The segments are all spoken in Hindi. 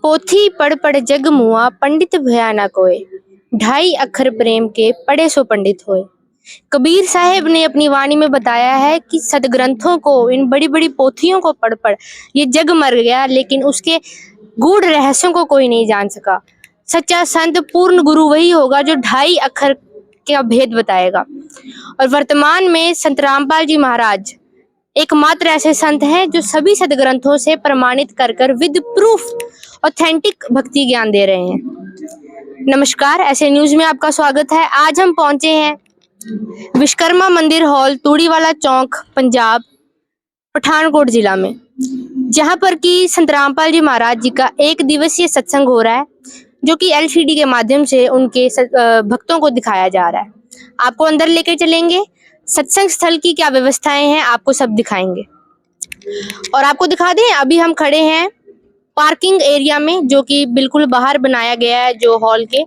पोथी पढ़ पढ़ जग मुआ, पंडित भया ना कोय। ढाई अक्षर प्रेम के, पढ़े सो पंडित होए। कबीर साहब ने अपनी वाणी में बताया है कि सदग्रंथों को, इन बड़ी बड़ी पोथियों को पढ़ पढ़ ये जग मर गया, लेकिन उसके गूढ़ रहस्यों को कोई नहीं जान सका। सच्चा संत, पूर्ण गुरु वही होगा जो ढाई अक्षर का भेद बताएगा। और वर्तमान में संत रामपाल जी महाराज एकमात्र ऐसे संत हैं जो सभी सदग्रंथों से प्रमाणित कर कर विद प्रूफ ऑथेंटिक भक्ति ज्ञान दे रहे हैं। नमस्कार, ऐसे न्यूज में आपका स्वागत है। आज हम पहुंचे हैं विश्वकर्मा मंदिर हॉल, तूड़ीवाला चौक, पंजाब, पठानकोट जिला में, जहां पर कि संत रामपाल जी महाराज जी का एक दिवसीय सत्संग हो रहा है, जो कि एलसीडी के माध्यम से उनके भक्तों को दिखाया जा रहा है। आपको अंदर लेकर चलेंगे, सत्संग स्थल की क्या व्यवस्थाएं हैं आपको सब दिखाएंगे। और आपको दिखा दें, अभी हम खड़े हैं पार्किंग एरिया में, जो कि बिल्कुल बाहर बनाया गया है जो हॉल के।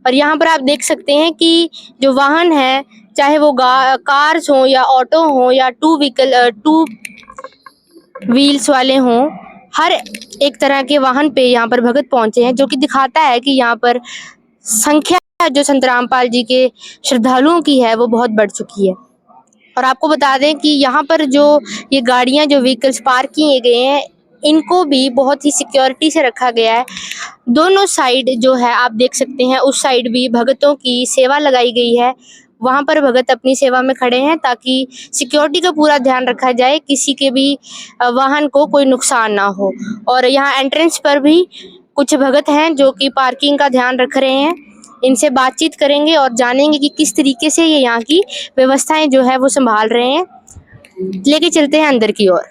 और यहाँ पर आप देख सकते हैं कि जो वाहन है, चाहे वो कार्स हो या ऑटो हो या टू व्हील्स वाले हों, हर एक तरह के वाहन पे यहाँ पर भगत पहुंचे हैं, जो कि दिखाता है कि यहाँ पर संख्या जो संत रामपाल जी के श्रद्धालुओं की है वो बहुत बढ़ चुकी है। और आपको बता दें कि यहाँ पर जो ये गाड़ियाँ, जो व्हीकल्स पार्क किए गए हैं, इनको भी बहुत ही सिक्योरिटी से रखा गया है। दोनों साइड जो है आप देख सकते हैं, उस साइड भी भगतों की सेवा लगाई गई है। वहाँ पर भगत अपनी सेवा में खड़े हैं ताकि सिक्योरिटी का पूरा ध्यान रखा जाए, किसी के भी वाहन को कोई नुकसान ना हो। और यहाँ एंट्रेंस पर भी कुछ भगत हैं जो कि पार्किंग का ध्यान रख रहे हैं। इनसे बातचीत करेंगे और जानेंगे कि किस तरीके से ये यहाँ की व्यवस्थाएं जो है वो संभाल रहे हैं। लेके चलते हैं अंदर की ओर।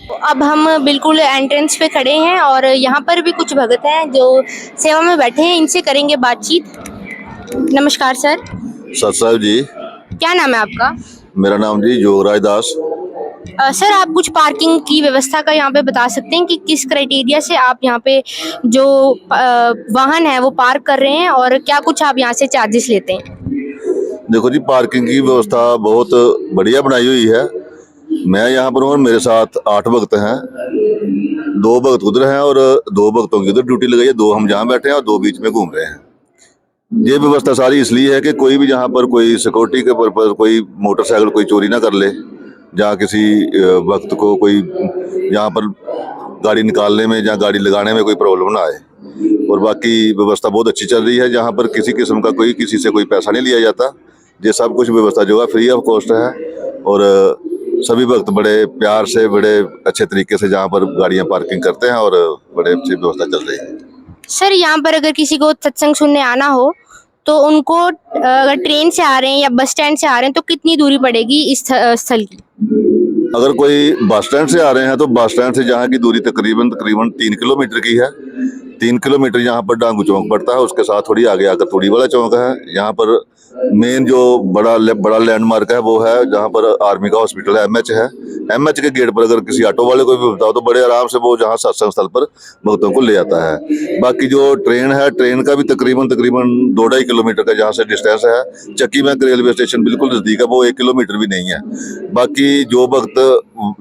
तो अब हम बिल्कुल एंट्रेंस पे खड़े हैं और यहाँ पर भी कुछ भगत हैं जो सेवा में बैठे हैं, इनसे करेंगे बातचीत। नमस्कार सर। सत साहब जी। क्या नाम है आपका? मेरा नाम जी जोगराज दास। सर, आप कुछ पार्किंग की व्यवस्था का यहाँ पे बता सकते हैं कि किस क्राइटेरिया से आप यहाँ पे जो वाहन है वो पार्क कर रहे हैं और क्या कुछ आप यहाँ से चार्जेस लेते हैं? देखो जी, पार्किंग की व्यवस्था बहुत बढ़िया बनाई हुई है। मैं यहाँ पर हूँ, मेरे साथ 8 भक्त हैं। 2 भक्त उधर हैं और 2 भक्तों की उधर ड्यूटी लगाई है। 2 हम जहाँ बैठे हैं और 2 बीच में घूम रहे हैं। ये व्यवस्था सारी इसलिए है कि कोई भी जहाँ पर कोई सिक्योरिटी के पर्पज, कोई मोटरसाइकिल कोई चोरी ना कर ले, जहाँ किसी वक्त को कोई यहाँ पर गाड़ी निकालने में या गाड़ी लगाने में कोई प्रॉब्लम ना आए। और बाकी व्यवस्था बहुत अच्छी चल रही है। जहाँ पर किसी किस्म का किसी से कोई पैसा नहीं लिया जाता। ये सब कुछ व्यवस्था जो है फ्री ऑफ कॉस्ट है। और सभी भक्त बड़े प्यार से, बड़े अच्छे तरीके से जहाँ पर गाड़ियाँ पार्किंग करते हैं और बड़े अच्छी व्यवस्था चल रही है। सर, यहाँ पर अगर किसी को सत्संग सुनने आना हो तो उनको अगर ट्रेन से आ रहे हैं या बस स्टैंड से आ रहे हैं तो कितनी दूरी पड़ेगी इस स्थल की? अगर कोई बस स्टैंड से आ रहे हैं तो बस स्टैंड से जहाँ की दूरी तकरीबन 3 किलोमीटर की है। 3 किलोमीटर यहाँ पर डांगू चौक पड़ता है। उसके साथ थोड़ी आगे आकर तूड़ीवाला चौक है। यहाँ पर मेन जो बड़ा लैंडमार्क है वो है जहाँ पर आर्मी का हॉस्पिटल है, एमएच है। एमएच के गेट पर अगर किसी ऑटो वाले को भी बताओ तो बड़े आराम से वो जहाँ सत्संग स्थल पर भक्तों को ले आता है। बाकी जो ट्रेन है, ट्रेन का भी तकरीबन 2-2.5 किलोमीटर का जहाँ से डिस्टेंस है। चक्की बैंक रेलवे स्टेशन बिल्कुल नजदीक है, वो 1 किलोमीटर भी नहीं है। बाकी जो भक्त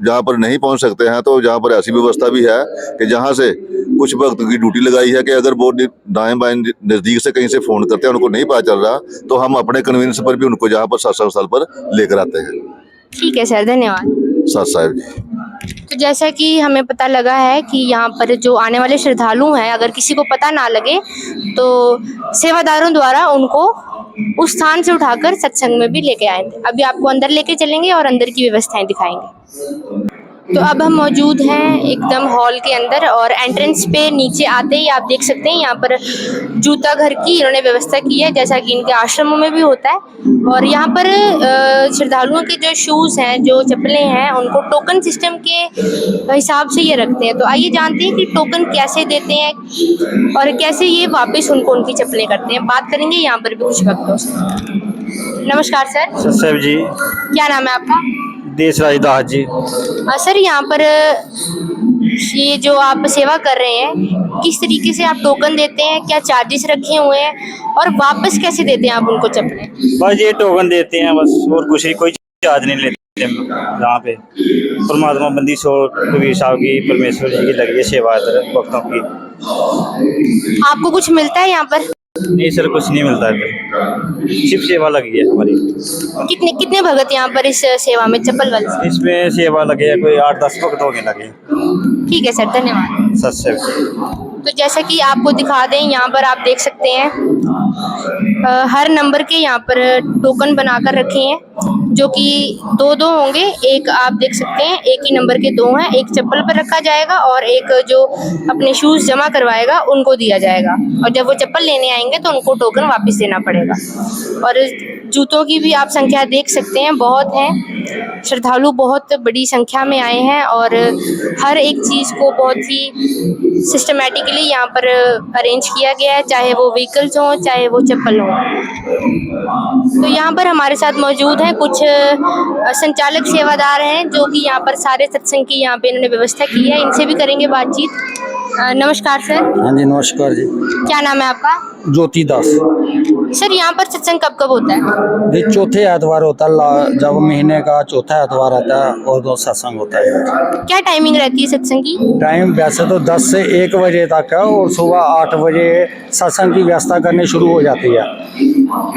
जहाँ पर नहीं पहुँच सकते हैं तो जहाँ पर ऐसी व्यवस्था भी है कि जहाँ से कुछ भक्त की ड्यूटी लगाई है कि अगर वो दाएं बाएं नजदीक से कहीं से फोन करते हैं, उनको नहीं पता चल रहा, तो हम अपने कन्वीनियंस पर भी उनको जहाँ पर सत्संग स्थल पर लेकर आते हैं। ठीक है सर, धन्यवाद। सत साहब जी। तो जैसा कि हमें पता लगा है कि यहाँ पर जो आने वाले श्रद्धालु हैं, अगर किसी को पता ना लगे तो सेवादारों द्वारा उनको उस स्थान से उठाकर सत्संग में भी लेके आए थे। अभी आपको अंदर लेके चलेंगे और अंदर की व्यवस्थाएं दिखाएंगे। तो अब हम मौजूद हैं एकदम हॉल के अंदर और एंट्रेंस पे नीचे आते ही आप देख सकते हैं यहाँ पर जूता घर की इन्होंने व्यवस्था की है, जैसा कि इनके आश्रमों में भी होता है। और यहाँ पर श्रद्धालुओं के जो शूज़ हैं, जो चप्पलें हैं, उनको टोकन सिस्टम के हिसाब से ये रखते हैं। तो आइए जानते हैं कि टोकन कैसे देते हैं और कैसे ये वापस उनको उनकी चप्पलें करते हैं। बात करेंगे यहाँ पर भी कुछ भक्तों से। नमस्कार सर। सर जी। क्या नाम है आपका? देशराज दास जी। सर, यहाँ पर ये जो आप सेवा कर रहे हैं, किस तरीके से आप टोकन देते हैं, क्या चार्जेस रखे हुए हैं और वापस कैसे देते हैं आप उनको चप्पलें? बस ये टोकन देते हैं बस, और कुछ नहीं, कोई चार्ज नहीं लेते। यहाँ पे परमात्मा बंदी सो कबीर साहब की, परमेश्वर जी की लगी है सेवा इधर भक्तों की। आपको कुछ मिलता है यहाँ पर? नहीं सर, कुछ नहीं मिलता इधर, सिर्फ सेवा लगी है हमारी। कितने कितने भगत यहाँ पर इस सेवा में चप्पल वाले से? इसमें सेवा लगे है कोई 8-10 भक्त होने लगे। ठीक है सर, धन्यवाद। सच। तो जैसा कि आपको दिखा दें, यहाँ पर आप देख सकते हैं हर नंबर के यहाँ पर टोकन बनाकर रखे हैं, जो कि दो दो होंगे। एक आप देख सकते हैं एक ही नंबर के दो हैं, एक चप्पल पर रखा जाएगा और एक जो अपने शूज़ जमा करवाएगा उनको दिया जाएगा, और जब वो चप्पल लेने आएंगे तो उनको टोकन वापस देना पड़ेगा। और जूतों की भी आप संख्या देख सकते हैं, बहुत है, श्रद्धालु बहुत बड़ी संख्या में आए हैं और हर एक चीज़ को बहुत ही सिस्टमेटिकली यहाँ पर अरेंज किया गया है, चाहे वो व्हीकल्स हों चाहे वो चप्पल हों। तो यहाँ पर हमारे साथ मौजूद हैं कुछ संचालक सेवादार हैं, जो कि यहाँ पर सारे सत्संग की यहाँ पे इन्होंने व्यवस्था की है। इनसे भी करेंगे बातचीत। नमस्कार सर। हाँ जी, नमस्कार जी। क्या नाम है आपका? ज्योति दास। सर यहाँ पर सत्संग कब कब होता है? ये चौथे एतवार होता है, जब महीने का चौथा एतवार आता है और दो सत्संग होता है। क्या टाइमिंग रहती है सत्संग की? टाइम वैसे तो 10 से 1 बजे तक है और सुबह 8 बजे सत्संग की व्यवस्था करनी शुरू हो जाती है।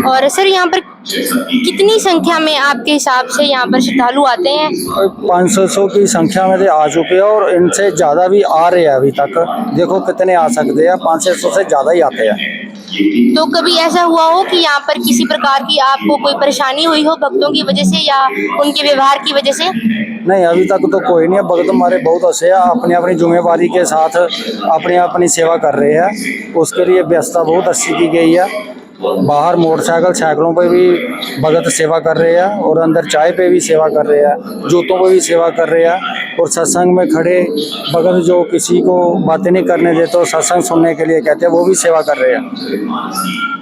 और सर यहाँ पर कितनी संख्या में आपके हिसाब से यहाँ पर श्रद्धालु आते हैं? 500 की संख्या में आ चुके हैं और इनसे ज़्यादा भी आ रहे हैं अभी तक। देखो कितने आ सकते हैं, 500 से ज़्यादा ही आते हैं। तो कभी ऐसा हुआ हो कि यहाँ पर किसी प्रकार की आपको कोई परेशानी हुई हो भक्तों की वजह से या उनके व्यवहार की वजह से? नहीं, अभी तक तो कोई नहीं है। भक्त हमारे बहुत अच्छे हैं, अपनी अपनी जिम्मेवारी के साथ अपनी अपनी सेवा कर रहे हैं। उसके लिए व्यवस्था बहुत अच्छी की गई है। बाहर मोटरसाइकिल साइकिलों पे भी भगत सेवा कर रहे हैं और अंदर चाय पे भी सेवा कर रहे हैं, जूतों पे भी सेवा कर रहे हैं। और सत्संग में खड़े भगत जो किसी को बातें नहीं करने देते तो सत्संग सुनने के लिए कहते हैं, वो भी सेवा कर रहे हैं।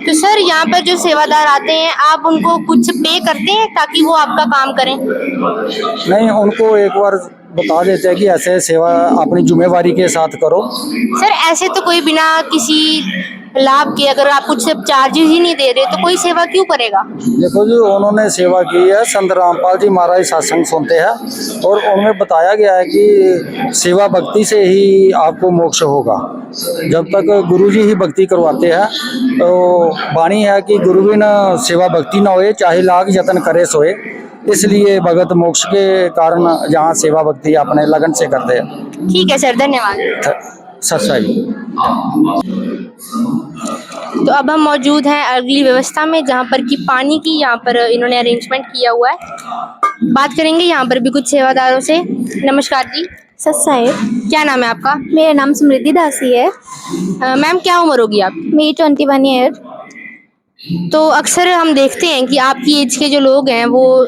तो सर यहाँ पर जो सेवादार आते हैं, आप उनको कुछ पे करते हैं ताकि वो आपका काम करें? नहीं, उनको एक बार बता देते हैं कि ऐसे सेवा अपनी जिम्मेवारी के साथ करो। सर ऐसे तो कोई बिना किसी लाभ के, अगर आप कुछ चार्जेस ही नहीं दे रहे तो कोई सेवा क्यों करेगा? देखो जी, उन्होंने सेवा की है। संत रामपाल जी महाराज सत्संग सुनते हैं और उनमें बताया गया है कि सेवा भक्ति से ही आपको मोक्ष होगा। जब तक गुरु जी ही भक्ति करवाते हैं तो वाणी है कि गुरु बिना सेवा भक्ति ना होए, चाहे लाख यत्न करे सोए। इसलिए भगत मोक्ष के कारण यहाँ सेवा भक्ति अपने लगन से करते हैं। ठीक है सर, धन्यवाद। सच्चाई। तो अब हम मौजूद हैं अगली व्यवस्था में, जहाँ पर कि पानी की यहाँ पर इन्होंने अरेंजमेंट किया हुआ है। बात करेंगे यहाँ पर भी कुछ सेवादारों से। नमस्कार जी। सच साहेब। क्या नाम है आपका? मेरा नाम समृद्धि दासी है। मैम क्या उम्र होगी आप? मेरी 21 ईयर। तो अक्सर हम देखते हैं कि आपकी एज के जो लोग हैं वो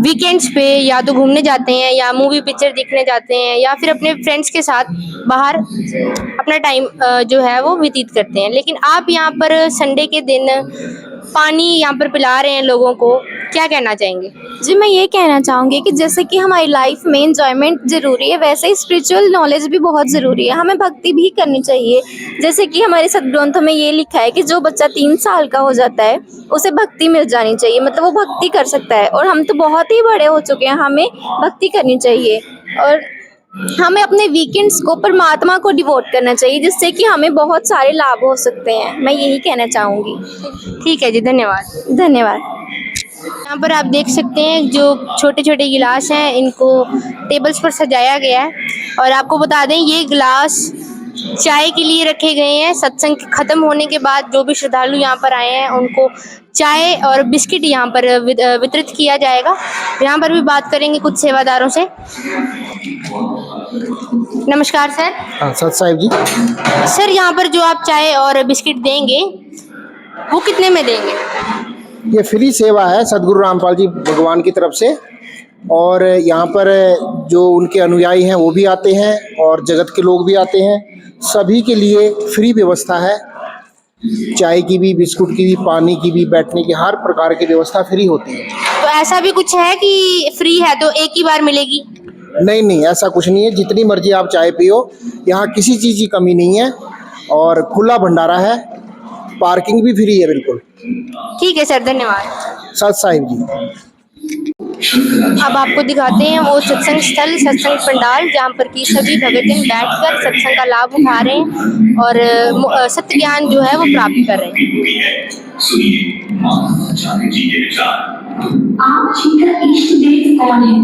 वीकेंड्स पे या तो घूमने जाते हैं या मूवी पिक्चर देखने जाते हैं या फिर अपने फ्रेंड्स के साथ बाहर अपना टाइम जो है वो व्यतीत करते हैं, लेकिन आप यहाँ पर संडे के दिन पानी यहाँ पर पिला रहे हैं लोगों को, क्या कहना चाहेंगे? जी, मैं ये कहना चाहूँगी कि जैसे कि हमारी लाइफ में एंजॉयमेंट ज़रूरी है, वैसे ही स्पिरिचुअल नॉलेज भी बहुत ज़रूरी है। हमें भक्ति भी करनी चाहिए। जैसे कि हमारे सदग्रंथों में ये लिखा है कि जो बच्चा 3 साल का हो जाता है उसे भक्ति मिल जानी चाहिए, मतलब वो भक्ति कर सकता है। और हम तो बहुत ही बड़े हो चुके हैं, हमें भक्ति करनी चाहिए और हमें अपने वीकेंड्स को परमात्मा को डिवोट करना चाहिए, जिससे कि हमें बहुत सारे लाभ हो सकते हैं। मैं यही कहना चाहूँगी। ठीक है जी, धन्यवाद। धन्यवाद। यहाँ पर आप देख सकते हैं जो छोटे छोटे गिलास हैं, इनको टेबल्स पर सजाया गया है। और आपको बता दें ये गिलास चाय के लिए रखे गए हैं। सत्संग खत्म होने के बाद जो भी श्रद्धालु यहाँ पर आए हैं उनको चाय और बिस्किट यहाँ पर वितरित किया जाएगा। यहाँ पर भी बात करेंगे कुछ सेवादारों से। नमस्कार सर। सत साहिब जी। सर यहाँ पर जो आप चाय और बिस्किट देंगे वो कितने में देंगे? ये फ्री सेवा है सदगुरु रामपाल जी भगवान की तरफ से, और यहाँ पर जो उनके अनुयायी हैं वो भी आते हैं और जगत के लोग भी आते हैं। सभी के लिए फ्री व्यवस्था है, चाय की भी, बिस्कुट की भी, पानी की भी, बैठने की हर प्रकार की व्यवस्था फ्री होती है। तो ऐसा भी कुछ है कि फ्री है तो एक ही बार मिलेगी? नहीं नहीं, ऐसा कुछ नहीं है। जितनी मर्जी आप चाय पियो, यहाँ किसी चीज़ की कमी नहीं है और खुला भंडारा है। पार्किंग भी फ्री है बिल्कुल। ठीक है सर, धन्यवाद। सत साहिब जी। अब आपको दिखाते हैं वो सत्संग स्थल, सत्संग पंडाल, जहाँ पर कि सभी भगतजन बैठकर सत्संग का लाभ उठा रहे हैं और सत्य ज्ञान जो है वो प्राप्त कर रहे हैं। सुनिए महात्मा गांधी जी के विचार। आप जी का इष्ट देव कौन है?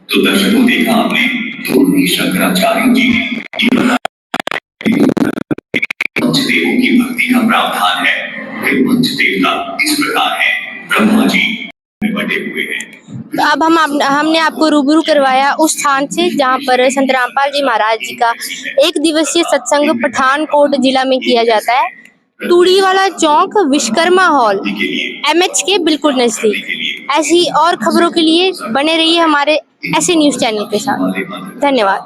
तो दर्शकों, देखा आपने, तो शंकराचार्य जी पंचदेवों की भक्ति का प्रावधान है। वे पंचदेवता इस प्रकार है, ब्रह्मा जी बटे हुए हैं। तो अब हमने आपको रूबरू करवाया उस स्थान से जहाँ पर संत रामपाल जी महाराज जी का 1 दिवसीय सत्संग पठानकोट जिला में किया जाता है। टूड़ी वाला चौक, विश्वकर्मा हॉल, MH के बिल्कुल नजदीक। ऐसी और खबरों के लिए बने रहिए हमारे ऐसे न्यूज़ चैनल के साथ। धन्यवाद।